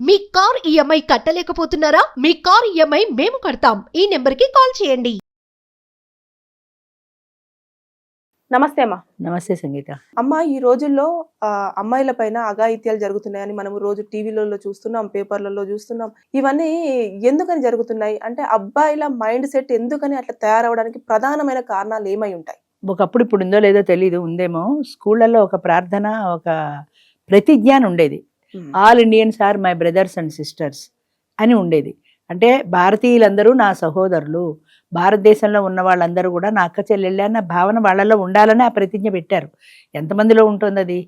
మీ car EMI కట్టలేకపోతున్నారా? మీ car EMI మేము కడతాం. ఈ నెంబర్కి కాల్ చేయండి. నమస్తే అమ్మా. నమస్తే సంగీత. అమ్మ, ఈ రోజుల్లో అమ్మాయిల పైన అఘాయిత్యాలు జరుగుతున్నాయని మనం రోజు టీవీలలో చూస్తున్నాం, పేపర్లలో చూస్తున్నాం. ఇవన్నీ ఎందుకని జరుగుతున్నాయి అంటే అబ్బాయిల మైండ్ సెట్ ఎందుకని అట్లా తయారవడానికి ప్రధానమైన కారణాలు ఏమై ఉంటాయి? ఒకప్పుడు ఇప్పుడు ఉందో లేదో తెలీదు, ఉందేమో. స్కూళ్ళల్లో ఒక ప్రార్థన, ఒక ప్రతిజ్ఞ అని ఉండేది. All Indians are my brothers and sisters అని ఉండేది. అంటే భారతీయులందరూ నా సహోదరులు, భారతదేశంలో ఉన్న వాళ్ళందరూ కూడా నా అక్క చెల్లెళ్ళే అన్న భావన వాళ్ళలో ఉండాలని ఆ ప్రతిజ్ఞ పెట్టారు. ఎంతమందిలో ఉంటుంది అది?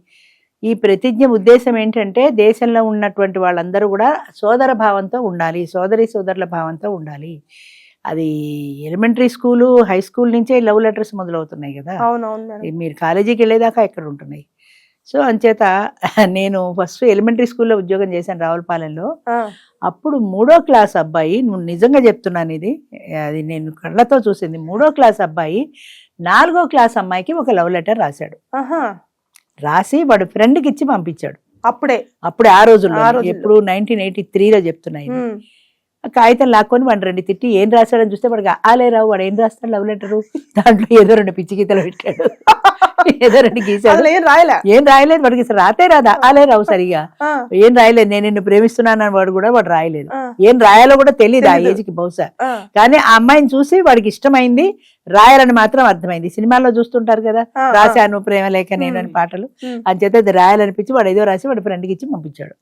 ఈ ప్రతిజ్ఞ ఉద్దేశం ఏంటంటే దేశంలో ఉన్నటువంటి వాళ్ళందరూ కూడా సోదర భావంతో ఉండాలి, సోదరుల భావంతో ఉండాలి. అది ఎలిమెంటరీ స్కూలు, హై స్కూల్ నుంచే లవ్ లెటర్స్ మొదలవుతున్నాయి కదా. అవునవును. మీరు కాలేజీకి వెళ్ళేదాకా ఎక్కడ ఉంటున్నాయి. సో అంచేత నేను ఫస్ట్ ఎలిమెంటరీ స్కూల్లో ఉద్యోగం చేశాను రావులపాలెంలో. అప్పుడు 3వ క్లాస్ అబ్బాయి, నువ్వు నిజంగా చెప్తున్నాను ఇది, అది నేను కళ్ళతో చూసింది. 3వ క్లాస్ అబ్బాయి 4వ క్లాస్ అమ్మాయికి ఒక లవ్ లెటర్ రాశాడు. రాసి వాడు ఫ్రెండ్కి ఇచ్చి పంపించాడు. అప్పుడే ఆ రోజుల్లో, ఎప్పుడు 1983లో చెప్తున్నాయి. కాగితం లాక్కొని వాడు 2 తిట్టి ఏం రాశాడని చూస్తే వాడికి ఆలేరావు, వాడు ఏం రాస్తాడు లవ్ లెటరు, దాంట్లో ఏదో 2 పిచ్చి గీతలు పెట్టాడు, ఏదో 2 గీసాడు. ఏం రాయలేదు వాడికి, రాతే రాదా ఆలేరావు సరిగా ఏం రాయలేదు. నేను నిన్ను ప్రేమిస్తున్నానని వాడు రాయలేదు. ఏం రాయాలో కూడా తెలియదు ఆ ఏజ్కి బహుశా. కానీ ఆ అమ్మాయిని చూసి వాడికి ఇష్టమైంది, రాయాలని మాత్రం అర్థమైంది. సినిమాల్లో చూస్తుంటారు కదా, రాశాను ప్రేమ లేఖ నేనని పాటలు, అంచేత అది రాయాలనిపించి వాడు ఏదో రాసి వాడి ఫ్రెండ్కి ఇచ్చి పంపించాడు.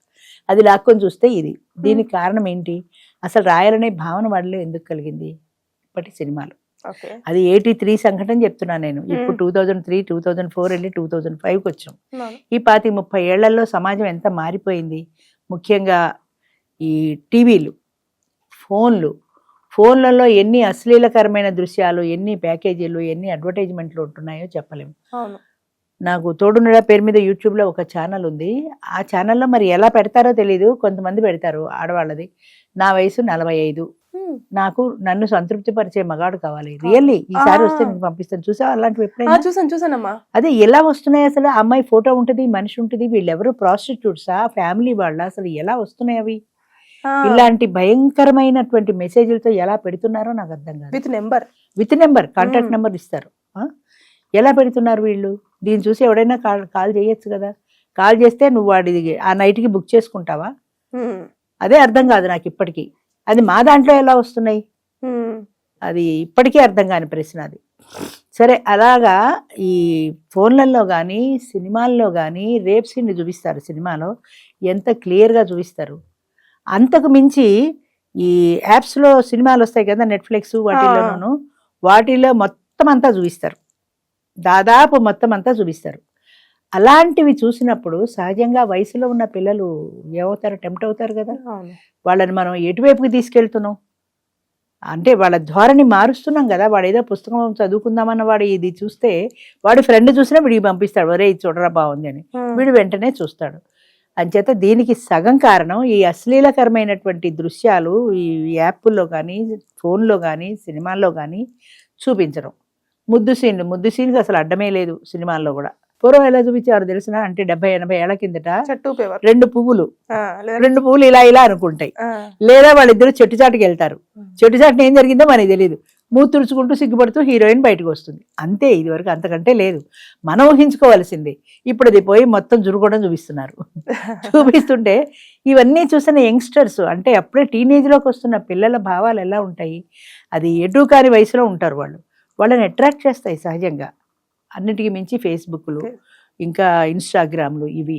అది లాక్కొని చూస్తే ఇది. దీనికి కారణం ఏంటి? అసలు రాయాలనే భావన వాళ్ళలో ఎందుకు కలిగింది? ఇప్పటి సినిమాలు. అది 83 సంఘటన చెప్తున్నాను నేను. ఇప్పుడు 2003, 2004 వెళ్ళి 2005కి వచ్చాం. ఈ 25-30 ఏళ్లలో సమాజం ఎంత మారిపోయింది. ముఖ్యంగా ఈ టీవీలు, ఫోన్లలో ఎన్ని అశ్లీలకరమైన దృశ్యాలు, ఎన్ని ప్యాకేజీలు, ఎన్ని అడ్వర్టైజ్మెంట్లు ఉంటున్నాయో చెప్పలేము. నాకు తోడునడా పేరు మీద యూట్యూబ్లో ఒక ఛానల్ ఉంది. ఆ ఛానల్లో మరి ఎలా పెడతారో తెలీదు, కొంతమంది పెడతారు ఆడవాళ్ళది. నా వయసు 45, నన్ను సంతృప్తి పరిచే మగాడు కావాలి. రియల్లీ ఈసారి వస్తే నీకు పంపిస్తాను. చూసావా అలాంటివి ఎప్పుడైనా? చూసానమ్మా. అదే ఎలా వస్తున్నాయి అసలు? అమ్మాయి ఫోటో ఉంటుంది, మనిషి ఉంటుంది, వీళ్ళెవరు ప్రాస్టిట్యూట్సా, ఫ్యామిలీ వాళ్ళ, అసలు ఎలా వస్తున్నాయి అవి? ఇలాంటి భయంకరమైనటువంటి మెసేజ్లతో ఎలా పెడుతున్నారో నాకు అర్థం కాదు. విత్ నెంబర్ కాంటాక్ట్ నెంబర్ ఇస్తారు. ఎలా పెడుతున్నారు వీళ్ళు? దీన్ని చూసి ఎవడైనా కాల్ చేయొచ్చు కదా. కాల్ చేస్తే నువ్వు వాడి ఆ నైట్కి బుక్ చేసుకుంటావా? అదే అర్థం కాదు నాకు ఇప్పటికీ. అది మా దాంట్లో ఎలా వస్తున్నాయి? అది ఇప్పటికీ అర్థం కాని ప్రశ్న అది. సరే, అలాగా ఈ ఫోన్లలో కానీ సినిమాల్లో కానీ రేప్ సీన్ని చూపిస్తారు. సినిమాలో ఎంత క్లియర్గా చూపిస్తారు. అంతకు మించి ఈ యాప్స్లో సినిమాలు వస్తాయి కదా, నెట్ఫ్లిక్స్ వాటిలో మొత్తం అంతా చూపిస్తారు. దాదాపు మొత్తం అంతా చూపిస్తారు. అలాంటివి చూసినప్పుడు సహజంగా వయసులో ఉన్న పిల్లలు ఏమవుతారు? టెంప్ట్ అవుతారు కదా. వాళ్ళని మనం ఎటువైపుకి తీసుకెళ్తున్నాం అంటే వాళ్ళ ధోరణి మారుస్తున్నాం కదా. వాడు ఏదో పుస్తకం చదువుకుందామన్న వాడు ఇది చూస్తే వాడి ఫ్రెండ్ చూసినా వీడికి పంపిస్తాడు, ఒరే ఇది చూడరా బాగుంది అని. వీడు వెంటనే చూస్తాడు. అంచేత దీనికి సగం కారణం ఈ అశ్లీలకరమైనటువంటి దృశ్యాలు ఈ యాప్ల్లో కానీ, ఫోన్లో కానీ, సినిమాల్లో కానీ చూపించడం. ముద్దు సీన్కి అసలు అడ్డమే లేదు సినిమాల్లో కూడా. పూర్వం ఎలా చూపించారు తెలిసిన అంటే 70-80 ఏళ్ల కిందట 2 పువ్వులు ఇలా అనుకుంటాయి. లేదా వాళ్ళిద్దరు చెట్టుచాటుకి వెళ్తారు. చెట్టుచాటుని ఏం జరిగిందో మనకి తెలియదు. మూతి తుడుచుకుంటూ సిగ్గుపడుతూ హీరోయిన్ బయటకు వస్తుంది. అంతే, ఇది వరకు అంతకంటే లేదు. మనం ఊహించుకోవాల్సిందే. ఇప్పుడు అది పోయి మొత్తం జురుకోవడం చూపిస్తున్నారు. చూపిస్తుంటే ఇవన్నీ చూసిన యంగ్స్టర్స్ అంటే అప్పుడే టీనేజ్లోకి వస్తున్న పిల్లల భావాలు ఎలా ఉంటాయి? అది ఎటు కాని వయసులో ఉంటారు వాళ్ళు. వాళ్ళని అట్రాక్ట్ చేస్తాయి సహజంగా. అన్నిటికీ మించి ఫేస్బుక్లు, ఇంకా ఇన్స్టాగ్రామ్లు, ఇవి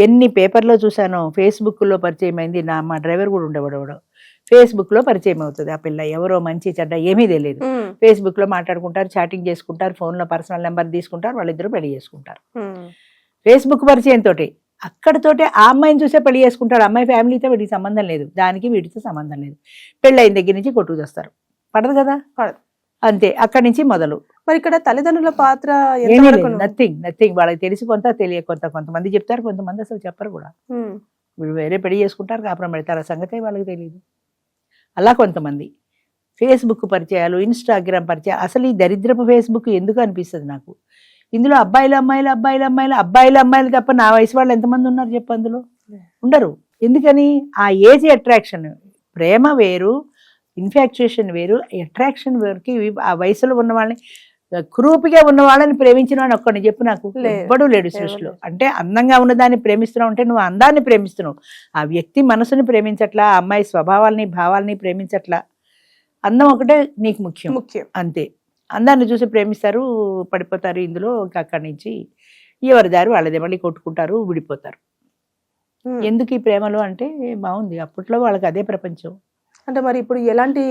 ఎన్ని పేపర్లో చూసానో. ఫేస్బుక్లో పరిచయం అయింది. మా డ్రైవర్ కూడా ఉండేవాడు. ఫేస్బుక్లో పరిచయం అవుతుంది ఆ పిల్ల. ఎవరో మంచి చెడ్డ ఏమీ తెలియదు. ఫేస్బుక్లో మాట్లాడుకుంటారు, చాటింగ్ చేసుకుంటారు, ఫోన్లో పర్సనల్ నెంబర్ తీసుకుంటారు, వాళ్ళిద్దరూ పెళ్లి చేసుకుంటారు. ఫేస్బుక్ పరిచయంతో అక్కడితోటే ఆ అమ్మాయిని చూసే పెళ్లి చేసుకుంటాడు. అమ్మాయి ఫ్యామిలీతో వీటికి సంబంధం లేదు, దానికి వీటితో సంబంధం లేదు. పెళ్ళైన దగ్గర నుంచి కొట్టుకు చేస్తారు. పడదు కదా, పడదు. అంతే, అక్కడి నుంచి మొదలు. మరి ఇక్కడ తల్లిదండ్రుల పాత్ర నథింగ్. వాళ్ళకి తెలిసి కొంత తెలియ కొంతమంది చెప్తారు, కొంతమంది అసలు చెప్పరు కూడా. వీళ్ళు వేరే పెళ్లి చేసుకుంటారు, కాపురం పెడతారు, ఆ సంగతే వాళ్ళకి తెలియదు. అలా కొంతమంది ఫేస్బుక్ పరిచయాలు, ఇన్స్టాగ్రామ్ పరిచయాలు. అసలు ఈ దరిద్రపు ఫేస్బుక్ ఎందుకు అనిపిస్తుంది నాకు. ఇందులో అబ్బాయిలు అమ్మాయిలు తప్ప నా వయసు వాళ్ళు ఎంతమంది ఉన్నారు చెప్పు? అందులో ఉండరు. ఎందుకని ఆ ఏజ్ అట్రాక్షన్, ప్రేమ వేరు, ఇన్ఫాక్చుయేషన్ వేరు, అట్రాక్షన్ వేరుకి ఆ వయసులో ఉన్న వాళ్ళని క్రూపిగా ఉన్న వాళ్ళని ప్రేమించిన వాడిని ఒక్కడిని చెప్పు నాకు. ఎవ్వడూ లేడు సృష్టిలో. అంటే అందంగా ఉన్నదాన్ని ప్రేమిస్తున్నావు అంటే నువ్వు అందాన్ని ప్రేమిస్తున్నావు, ఆ వ్యక్తి మనసుని ప్రేమించట్లా, ఆ అమ్మాయి స్వభావాల్ని భావాల్ని ప్రేమించట్లా. అందం ఒకటే నీకు ముఖ్యం అంతే. అందాన్ని చూసి ప్రేమిస్తారు, పడిపోతారు ఇందులో. ఇంకా అక్కడి నుంచి ఎవరి దారి వాళ్ళదే, మళ్ళీ కొట్టుకుంటారు, విడిపోతారు. ఎందుకు ఈ ప్రేమలు అంటే బాగుంది, అప్పట్లో వాళ్ళకి అదే ప్రపంచం. అంటే మరి ఇప్పుడు ఎలాంటి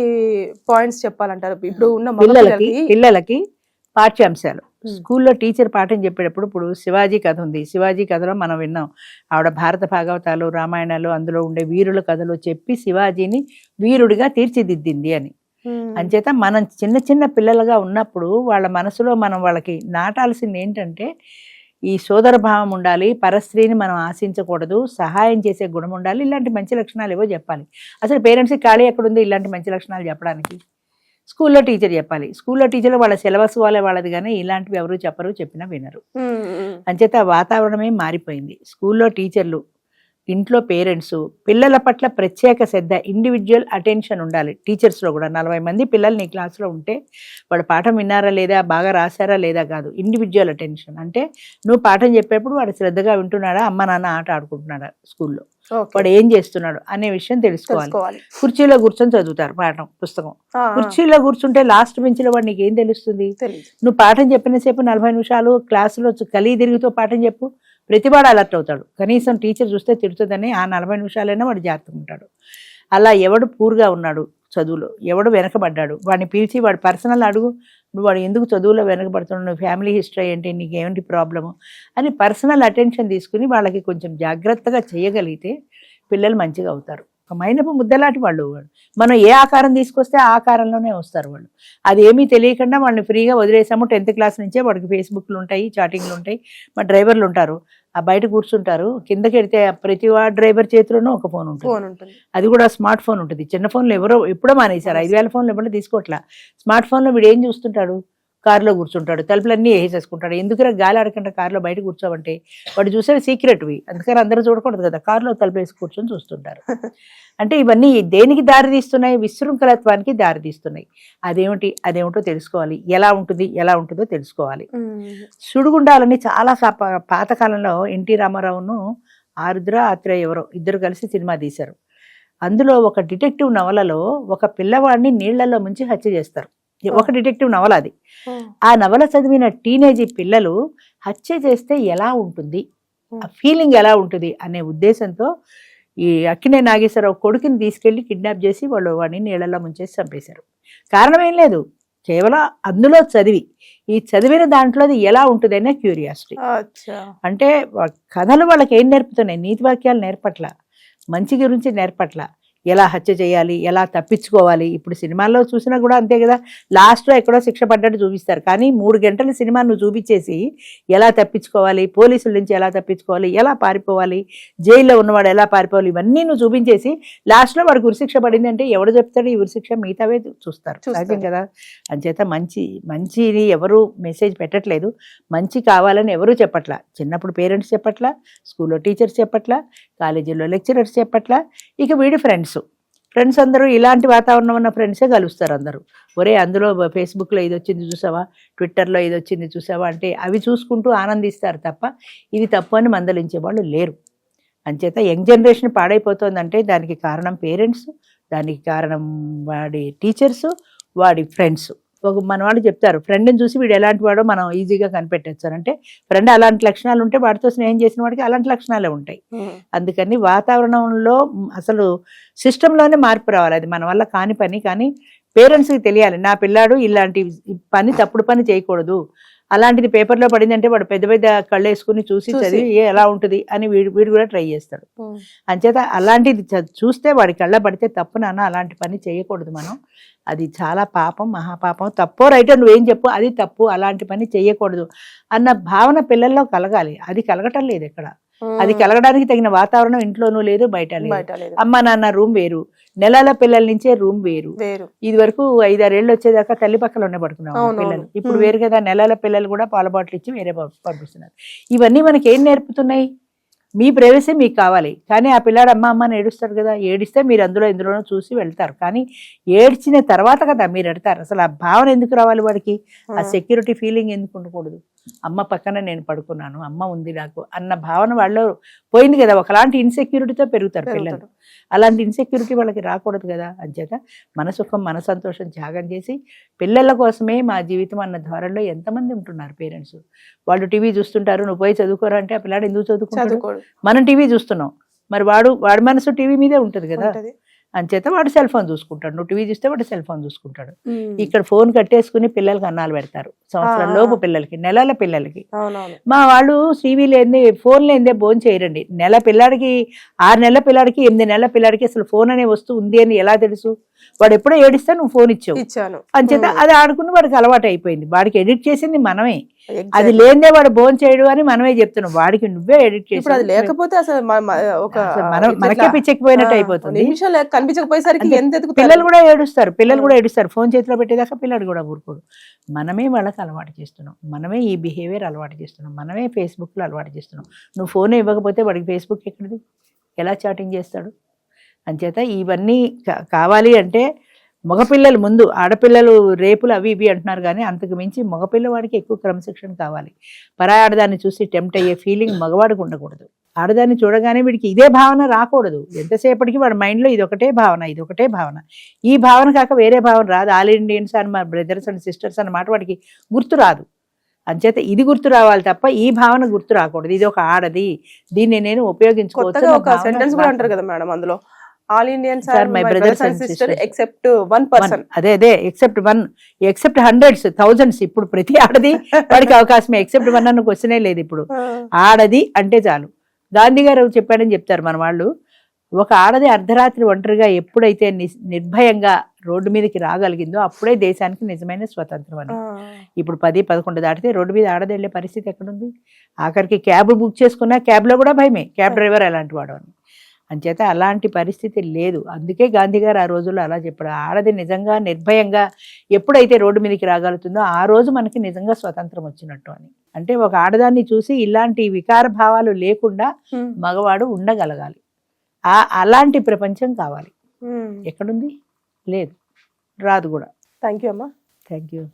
పాయింట్స్ చెప్పాలంటారు ఇప్పుడు ఉన్న పిల్లలకి పాఠ్యాంశాలు? స్కూల్లో టీచర్ పాఠం చెప్పేటప్పుడు, ఇప్పుడు శివాజీ కథ ఉంది, శివాజీ కథలో మనం విన్నాం, ఆవిడ భారత భాగవతాలు రామాయణాలు అందులో ఉండే వీరుల కథలు చెప్పి శివాజీని వీరుడిగా తీర్చిదిద్దింది అని. అంచేత మనం చిన్న చిన్న పిల్లలుగా ఉన్నప్పుడు వాళ్ళ మనసులో మనం వాళ్ళకి నాటాల్సింది ఏంటంటే ఈ సోదర భావం ఉండాలి, పరస్త్రీని మనం ఆశించకూడదు, సహాయం చేసే గుణం ఉండాలి, ఇలాంటి మంచి లక్షణాలు ఏవో చెప్పాలి. అసలు పేరెంట్స్కి ఖాళీ ఎక్కడుంది ఇలాంటి మంచి లక్షణాలు చెప్పడానికి? స్కూల్లో టీచర్ చెప్పాలి. స్కూల్లో టీచర్లు వాళ్ళ సిలబస్ వాళ్ళది కానీ ఇలాంటివి ఎవరు చెప్పరు, చెప్పినా వినరు. అంచేత వాతావరణమే మారిపోయింది. స్కూల్లో టీచర్లు, ఇంట్లో పేరెంట్స్, పిల్లల పట్ల ప్రత్యేక శ్రద్ధ, ఇండివిజువల్ అటెన్షన్ ఉండాలి. టీచర్స్లో కూడా 40 మంది పిల్లలు నీ క్లాస్లో ఉంటే వాడు పాఠం విన్నారా లేదా, బాగా రాశారా లేదా కాదు, ఇండివిజువల్ అటెన్షన్. అంటే నువ్వు పాఠం చెప్పేప్పుడు వాడు శ్రద్ధగా వింటున్నాడా, అమ్మ నాన్న ఆట ఆడుకుంటున్నాడా స్కూల్లో, వాడు ఏం చేస్తున్నాడు అనే విషయం తెలుసుకోవాలి. కుర్చీలో కూర్చొని చదువుతారు పాఠం పుస్తకం. కుర్చీలో కూర్చుంటే లాస్ట్ బెంచ్లో వాడు నీకేం తెలుస్తుంది? నువ్వు పాఠం చెప్పిన సేపు 40 నిమిషాలు క్లాసులో కలిగి తిరుగుతూ పాఠం చెప్పు, ప్రతివాడు అలర్ట్ అవుతాడు. కనీసం టీచర్ చూస్తే తిడుతుందని ఆ 40 నిమిషాలైనా వాడు జాగ్రత్తగా ఉంటాడు. అలా ఎవడు పూర్గా ఉన్నాడు చదువులో, ఎవడు వెనకబడ్డాడు వాడిని పిలిచి వాడు పర్సనల్ అడుగు, నువ్వు వాడు ఎందుకు చదువులో వెనకబడుతున్నావు, నువ్వు ఫ్యామిలీ హిస్టరీ ఏంటి, నీకు ఏమిటి ప్రాబ్లము అని పర్సనల్ అటెన్షన్ తీసుకుని వాళ్ళకి కొంచెం జాగ్రత్తగా చేయగలిగితే పిల్లలు మంచిగా అవుతారు. ఒక మైనపు ముద్దలాంటి వాళ్ళు. మనం ఏ ఆకారం తీసుకొస్తే ఆ ఆకారంలోనే వస్తారు వాళ్ళు. అది ఏమీ తెలియకుండా వాళ్ళని ఫ్రీగా వదిలేసాము. 10th క్లాస్ నుంచే వాడికి ఫేస్బుక్లు ఉంటాయి, చాటింగ్లు ఉంటాయి, మా డ్రైవర్లు ఉంటారు, ఆ బయట కూర్చుంటారు. కిందకి వెడితే ప్రతి డ్రైవర్ చేతిలోనూ ఒక ఫోన్ ఉంటుంది. అది కూడా స్మార్ట్ ఫోన్ ఉంటుంది. చిన్న ఫోన్లు ఎప్పుడో మానేశారు. 5000 ఫోన్లు ఎవరో తీసుకోవట్లా. స్మార్ట్ ఫోన్లో వీడు ఏం చూస్తుంటాడు, కారులో కూర్చుంటాడు, తలుపులన్నీ వేసేసుకుంటాడు. ఎందుకురా గాలి ఆడకుండా కారులో బయట కూర్చోవంటే వాడు చూసేది సీక్రెట్వి, అందుకని అందరూ చూడకూడదు కదా, కారులో తలుపు వేసి కూర్చొని చూస్తుంటారు. అంటే ఇవన్నీ దేనికి దారి తీస్తున్నాయి? విశృంఖలత్వానికి దారి తీస్తున్నాయి. అదేమిటో తెలుసుకోవాలి. ఎలా ఉంటుందో తెలుసుకోవాలి. సుడిగుండాలని చాలా పాతకాలంలో ఎన్టీ రామారావును ఆరుద్ర ఆత్రేయ ఎవరో ఇద్దరు కలిసి సినిమా తీశారు. అందులో ఒక డిటెక్టివ్ నవలలో ఒక పిల్లవాడిని నీళ్లలో ముంచి హత్య చేస్తారు. ఒక డిటెక్టివ్ నవల అది. ఆ నవల చదివిన టీనేజీ పిల్లలు హత్య చేస్తే ఎలా ఉంటుంది, ఆ ఫీలింగ్ ఎలా ఉంటుంది అనే ఉద్దేశంతో ఈ అక్కినే నాగేశ్వరరావు కొడుకుని తీసుకెళ్లి కిడ్నాప్ చేసి వాళ్ళు వాడిని నీళ్లలో ముంచేసి చంపేశారు. కారణం ఏం లేదు, కేవలం అందులో చదివిన దాంట్లో అది ఎలా ఉంటుంది అనే క్యూరియాసిటీ. అంటే కథలు వాళ్ళకి ఏం నేర్పుతున్నాయి? నీతి వాక్యాలు నేర్పట్ల, మంచి గురించి నేర్పట్ల, ఎలా హత్య చేయాలి, ఎలా తప్పించుకోవాలి. ఇప్పుడు సినిమాల్లో చూసినా కూడా అంతే కదా, లాస్ట్లో ఎక్కడో శిక్ష పడ్డట్టు చూపిస్తారు. కానీ 3 గంటల సినిమా నువ్వు చూపించేసి ఎలా తప్పించుకోవాలి, పోలీసుల నుంచి ఎలా తప్పించుకోవాలి, ఎలా పారిపోవాలి, జైల్లో ఉన్నవాడు ఎలా పారిపోవాలి, ఇవన్నీ నువ్వు చూపించేసి లాస్ట్లో వాడికి ఉరిశిక్ష పడింది అంటే ఎవడు చెప్తాడు ఈ ఉరిశిక్ష? మిగతావే చూస్తారు సహజం కదా. అంచేత మంచిని ఎవరు మెసేజ్ పెట్టట్లేదు, మంచి కావాలని ఎవరూ చెప్పట్లా. చిన్నప్పుడు పేరెంట్స్ చెప్పట్లా, స్కూల్లో టీచర్స్ చెప్పట్లా, కాలేజీలో లెక్చరర్స్ చెప్పట్లా. ఇక వీడి ఫ్రెండ్స్ అందరూ ఇలాంటి వాతావరణం ఉన్న ఫ్రెండ్సే కలుస్తారు అందరూ. ఒరే అందులో ఫేస్బుక్లో ఇది వచ్చింది చూసావా, ట్విట్టర్లో ఇది వచ్చింది చూసావా అంటే అవి చూసుకుంటూ ఆనందిస్తారు తప్ప ఇది తప్పు అని మందలించే వాళ్ళు లేరు. అంచేత యంగ్ జనరేషన్ పాడైపోతుందంటే దానికి కారణం పేరెంట్స్, దానికి కారణం వాడి టీచర్స్, వాడి ఫ్రెండ్స్. మన వాళ్ళు చెప్తారు ఫ్రెండ్ని చూసి వీడు ఎలాంటి వాడో మనం ఈజీగా కనిపెట్టచ్చు అంటే, ఫ్రెండ్ అలాంటి లక్షణాలు ఉంటే వాడితో స్నేహం చేసిన వాడికి అలాంటి లక్షణాలే ఉంటాయి. అందుకని వాతావరణంలో అసలు సిస్టంలోనే మార్పు రావాలి. అది మన వల్ల కాని పని. కానీ పేరెంట్స్కి తెలియాలి, నా పిల్లాడు ఇలాంటి తప్పుడు పని చేయకూడదు, అలాంటిది పేపర్లో పడిందంటే వాడు పెద్ద పెద్ద కళ్ళు వేసుకుని చూసి చదివి ఎలా ఉంటుంది అని వీడు కూడా ట్రై చేస్తాడు. అంచేత అలాంటిది చూస్తే వాడి కళ్ళ పడితే తప్పు నాన్న, అలాంటి పని చేయకూడదు మనం, అది చాలా పాపం, మహాపాపం, తప్పో రైటో నువ్వేం చెప్పు, అది తప్పు, అలాంటి పని చేయకూడదు అన్న భావన పిల్లల్లో కలగాలి. అది కలగటం లేదు ఎక్కడ. అది కలగడానికి తగిన వాతావరణం ఇంట్లోనూ లేదు, బయట లేదు. అమ్మ నాన్న రూమ్ వేరు, నెలల పిల్లల నుంచే రూమ్ వేరు. ఇది వరకు 5-6 ఏళ్ళు వచ్చేదాకా తల్లి పక్కలోనే పడుకున్నాం పిల్లలు. ఇప్పుడు వేరు కదా, నెలల పిల్లలు కూడా పాల బాటిల్ ఇచ్చి వేరే పంపిస్తున్నారు. ఇవన్నీ మనకి ఏం నేర్పుతున్నాయి? మీ ప్రైవసీ మీకు కావాలి. కానీ ఆ పిల్లాడు అమ్మ అమ్మ అని ఏడుస్తాడు కదా, ఏడిస్తే మీరు ఎందులోనో చూసి వెళ్తారు. కానీ ఏడ్చిన తర్వాత కదా మీరు ఎడతారు. అసలు ఆ భావన ఎందుకు రావాలి వాడికి? ఆ సెక్యూరిటీ ఫీలింగ్ ఎందుకు ఉండకూడదు? అమ్మ పక్కన నేను పడుకున్నాను, అమ్మ ఉంది నాకు అన్న భావన వాళ్ళు పోయింది కదా. ఒకలాంటి ఇన్సెక్యూరిటీతో పెరుగుతారు పిల్లలు. అలాంటి ఇన్సెక్యూరిటీ వాళ్ళకి రాకూడదు కదా. అంచేత మన సుఖం మన సంతోషం త్యాగం చేసి పిల్లల కోసమే మా జీవితం అన్న ధోరణిలో ఎంతమంది ఉంటున్నారు పేరెంట్స్. వాళ్ళు టీవీ చూస్తుంటారు, నువ్వు పోయి చదువుకోరా అంటే ఆ పిల్లాడు ఎందుకు చదువుకుంటాడు? మనం టీవీ చూస్తున్నాం, మరి వాడి మనసు టీవీ మీదే ఉంటుంది కదా. అంచేత వాడు సెల్ ఫోన్ చూసుకుంటాడు, నువ్వు టీవీ చూస్తే వాడు సెల్ ఫోన్ చూసుకుంటాడు. ఇక్కడ ఫోన్ కట్టేసుకుని పిల్లలకి అన్నాలు పెడతారు. సంవత్సరం లోపు పిల్లలకి, నెలల పిల్లలకి. మా వాళ్ళు టీవీ లేదే ఫోన్ లేదే భోజనం చేయరండి. నెల పిల్లాడికి 6 నెలల పిల్లాడికి 8 నెలల పిల్లాడికి అసలు ఫోన్ అనే వస్తువు ఉంది అని ఎలా తెలుసు? వాడు ఎప్పుడో ఏడిస్తే నువ్వు ఫోన్ ఇచ్చావు. అంచేత అది ఆడుకుని వాడికి అలవాటు అయిపోయింది. వాడికి ఎడిట్ చేసింది మనమే. అది లేదే వాడు భోజనం చేయడు అని మనమే చెప్తున్నాం. వాడికి నువ్వే ఎడిట్ చేసి లేకపోతే అసలు మనకే పిచ్చెక్కిపోయినట్టు అయిపోతుంది. కనిపించకపోయేసరికి పిల్లలు కూడా ఏడుస్తారు. ఫోన్ చేతిలో పెట్టేదాకా పిల్లడు కూడా ఊరుకోడు. మనమే వాళ్ళకి అలవాటు చేస్తున్నాం, మనమే ఈ బిహేవియర్ అలవాటు చేస్తున్నాం, మనమే ఫేస్బుక్లో అలవాటు చేస్తున్నాం. నువ్వు ఫోన్ ఇవ్వకపోతే వాడికి ఫేస్బుక్ ఎక్కడిది? ఎలా చాటింగ్ చేస్తాడు? అంచేత ఇవన్నీ కావాలి అంటే మగపిల్లలు ముందు, ఆడపిల్లలు రేపులు అవి ఇవి అంటున్నారు కానీ అంతకు మించి మగపిల్లవాడికి ఎక్కువ క్రమశిక్షణ కావాలి. పరాయి ఆడదాన్ని చూసి టెంప్ట్ అయ్యే ఫీలింగ్ మగవాడికి ఉండకూడదు. ఆడదాన్ని చూడగానే వీడికి ఇదే భావన రాకూడదు. ఎంతసేపటికి వాడి మైండ్లో ఇదొకటే భావన. ఈ భావన కాక వేరే భావన రాదు. ఆల్ ఇండియన్స్ అని మా బ్రదర్స్ అండ్ సిస్టర్స్ అన్నమాట వాడికి గుర్తు రాదు. అంచేత ఇది గుర్తు రావాలి తప్ప ఈ భావన గుర్తు రాకూడదు. ఇది ఒక ఆడది, దీన్ని నేను ఉపయోగించుకోవచ్చు. ఒక సెంటెన్స్ కూడా అంటారు కదా మేడం అందులో, all Indians are my brothers and sisters except one person. అదే ఎక్సెప్ట్ హండ్రెడ్స్ థౌజండ్స్. ఇప్పుడు ప్రతి ఆడది వాడికి అవకాశమే. ఎక్సెప్ట్ 1 అన్న క్వశ్చనే లేదు ఇప్పుడు. ఆడది అంటే చాలు. గాంధీ గారు చెప్పాడని చెప్తారు మన వాళ్ళు. ఒక ఆడది అర్ధరాత్రి ఒంటరిగా ఎప్పుడైతే నిర్భయంగా రోడ్డు మీదకి రాగలిగిందో అప్పుడే దేశానికి నిజమైన స్వతంత్రం అని. ఇప్పుడు 10-11 దాటితే రోడ్డు మీద ఆడది వెళ్ళే పరిస్థితి ఎక్కడుంది? ఆఖరికి క్యాబ్ బుక్ చేసుకున్నా క్యాబ్లో కూడా భయమే, క్యాబ్ డ్రైవర్ ఎలాంటి వాడు అని. అంచేత అలాంటి పరిస్థితి లేదు. అందుకే గాంధీ గారు ఆ రోజుల్లో అలా చెప్పాడు. ఆడది నిజంగా నిర్భయంగా ఎప్పుడైతే రోడ్డు మీదకి రాగలుగుతుందో ఆ రోజు మనకి నిజంగా స్వతంత్రం వచ్చినట్టు అని. అంటే ఒక ఆడదాన్ని చూసి ఇలాంటి వికార భావాలు లేకుండా మగవాడు ఉండగలగాలి. అలాంటి ప్రపంచం కావాలి. ఎక్కడుంది? లేదు, రాదు కూడా. థ్యాంక్ యూ అమ్మా. Thank you.